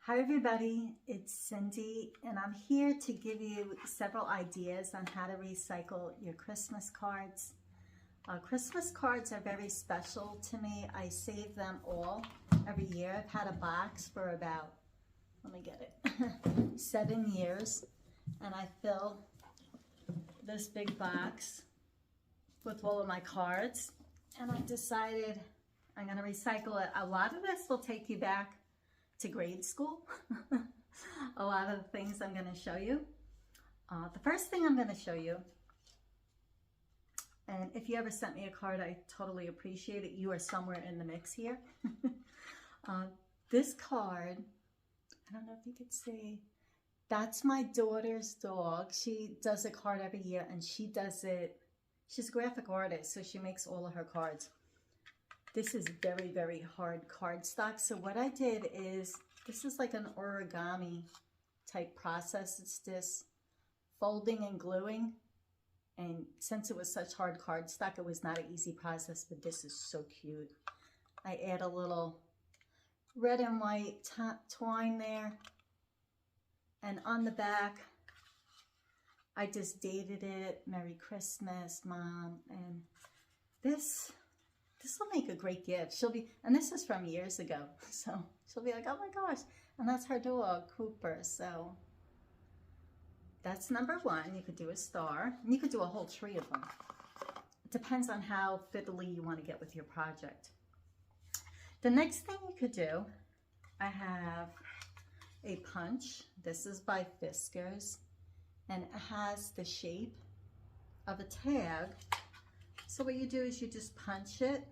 Hi everybody, it's Cindy and I'm here to give you several ideas on how to recycle your Christmas cards. Christmas cards are very special to me. I save them all every year. I've had a box for about, let me get it, 7 years, and I fill this big box with all of my cards, and I decided I'm going to recycle it. A lot of this will take you back to grade school. A lot of the things I'm going to show you. The first thing I'm going to show you, and if you ever sent me a card, I totally appreciate it. You are somewhere in the mix here. This card, I don't know if you could see, that's my daughter's dog. She does a card every year, and she does it, she's a graphic artist, so she makes all of her cards. This is very, very hard cardstock. So what I did is, this is like an origami type process. It's this folding and gluing. And since it was such hard cardstock, it was not an easy process, but this is so cute. I add a little red and white twine there. And on the back, I just dated it, Merry Christmas, Mom. And this will make a great gift. She'll be, and this is from years ago, so she'll be like, oh my gosh. And that's her dog, Cooper. So that's number one. You could do a star, and you could do a whole tree of them. It depends on how fiddly you want to get with your project. The next thing you could do, I have a punch. This is by Fiskars, and it has the shape of a tag. So what you do is you just punch it,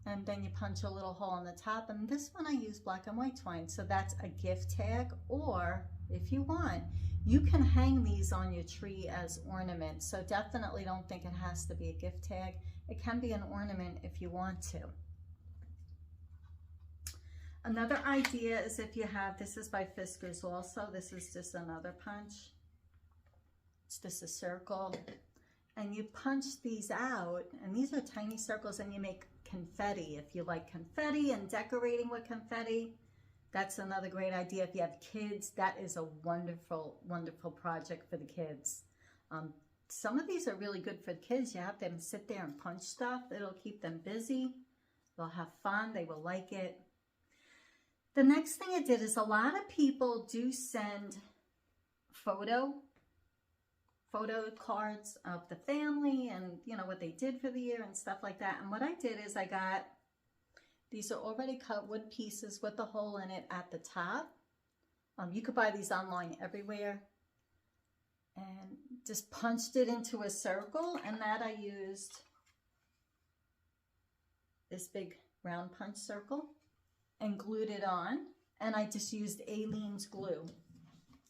and then you punch a little hole on the top. And this one I use black and white twine, so that's a gift tag. Or if you want, you can hang these on your tree as ornaments. So definitely don't think it has to be a gift tag. It can be an ornament if you want to. Another idea is if you have, this is by Fiskars also. This is just another punch. It's just a circle. And you punch these out, and these are tiny circles, and you make confetti. If you like confetti and decorating with confetti, that's another great idea. If you have kids, that is a wonderful, wonderful project for the kids. Some of these are really good for the kids. You have them sit there and punch stuff. It'll keep them busy. They'll have fun. They will like it. The next thing I did is a lot of people do send photo cards of the family and, you know, what they did for the year and stuff like that. And what I did is I got, these are already cut wood pieces with the hole in it at the top. You could buy these online everywhere. And just punched it into a circle, and that I used this big round punch circle and glued it on. And I just used Aleene's glue.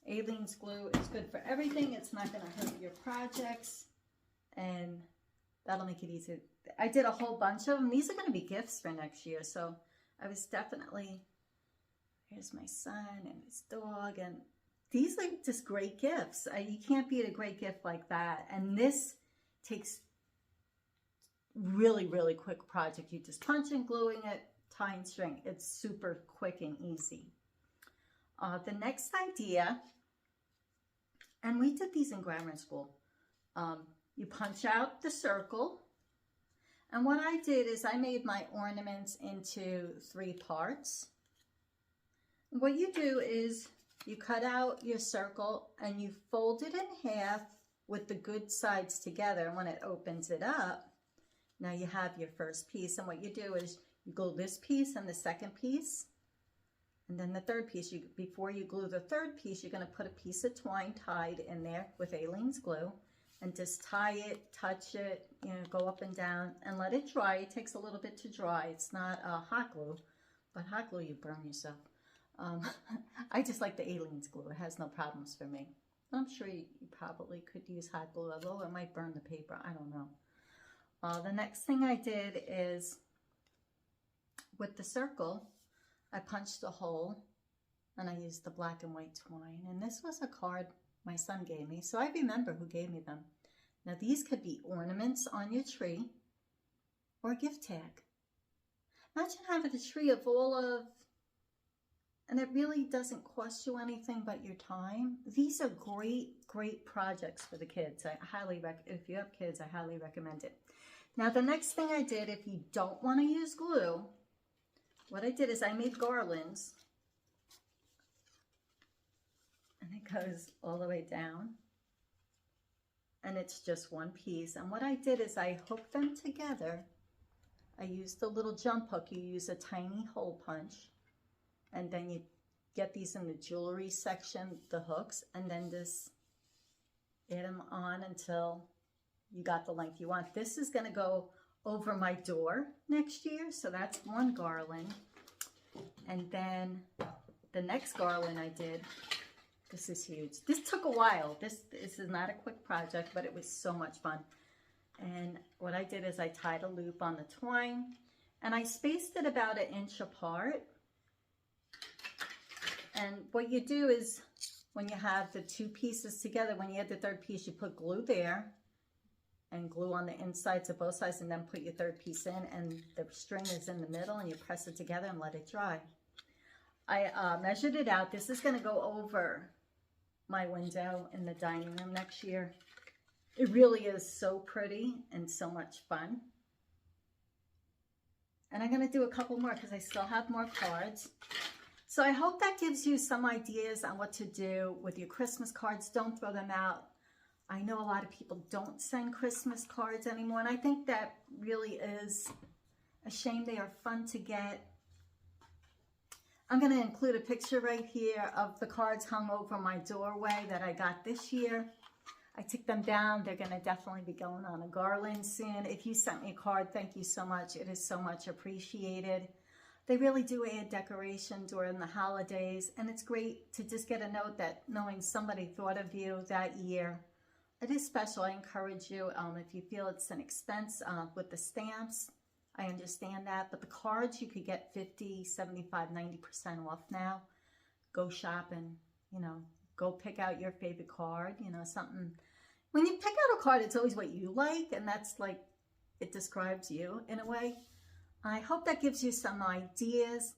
Aleene's glue is good for everything. It's not going to hurt your projects, and that'll make it easy. I did a whole bunch of them. These are going to be gifts for next year, so I was definitely, here's my son and his dog, and these are just great gifts. You can't beat a great gift like that. And this takes really, really quick project. You just punch and gluing it, tying string. It's super quick and easy. The next idea, and we did these in grammar school, you punch out the circle, and what I did is I made my ornaments into 3 parts. What you do is you cut out your circle and you fold it in half with the good sides together, and when it opens it up, now you have your first piece. And what you do is you glue this piece and the second piece, and then the third piece. Before you glue the third piece, you're going to put a piece of twine tied in there with Aleene's glue, and just tie it, touch it, you know, go up and down, and let it dry. It takes a little bit to dry. It's not hot glue, but hot glue, you burn yourself. I just like the Aleene's glue. It has no problems for me. I'm sure you probably could use hot glue, although it might burn the paper. I don't know. The next thing I did is, with the circle, I punched a hole, and I used the black and white twine. And this was a card my son gave me, so I remember who gave me them. Now these could be ornaments on your tree or a gift tag. Imagine having a tree of all of And it really doesn't cost you anything but your time. These are great projects for the kids. If you have kids, I highly recommend it. Now, the next thing I did, if you don't want to use glue, what I did is I made garlands. And it goes all the way down. And it's just one piece. And what I did is I hooked them together. I used the little jump hook. You use a tiny hole punch. And then you get these in the jewelry section, the hooks, and then just add them on until you got the length you want. This is going to go over my door next year, so that's one garland. And then the next garland I did, this is huge. This took a while. This is not a quick project, but it was so much fun. And what I did is I tied a loop on the twine, and I spaced it about 1 inch apart. And what you do is when you have the two pieces together, when you add the third piece, you put glue there and glue on the insides of both sides, and then put your third piece in, and the string is in the middle, and you press it together and let it dry. I measured it out. This is going to go over my window in the dining room next year. It really is so pretty and so much fun. And I'm going to do a couple more because I still have more cards. So I hope that gives you some ideas on what to do with your Christmas cards. Don't throw them out. I know a lot of people don't send Christmas cards anymore, and I think that really is a shame. They are fun to get. I'm going to include a picture right here of the cards hung over my doorway that I got this year. I took them down. They're going to definitely be going on a garland soon. If you sent me a card, thank you so much. It is so much appreciated. They really do add decoration during the holidays, and it's great to just get a note that knowing somebody thought of you that year. It is special. I encourage you, if you feel it's an expense with the stamps, I understand that, but the cards you could get 50, 75, 90% off now. Go shopping, go pick out your favorite card, something. When you pick out a card, it's always what you like, and that's like, it describes you in a way. I hope that gives you some ideas.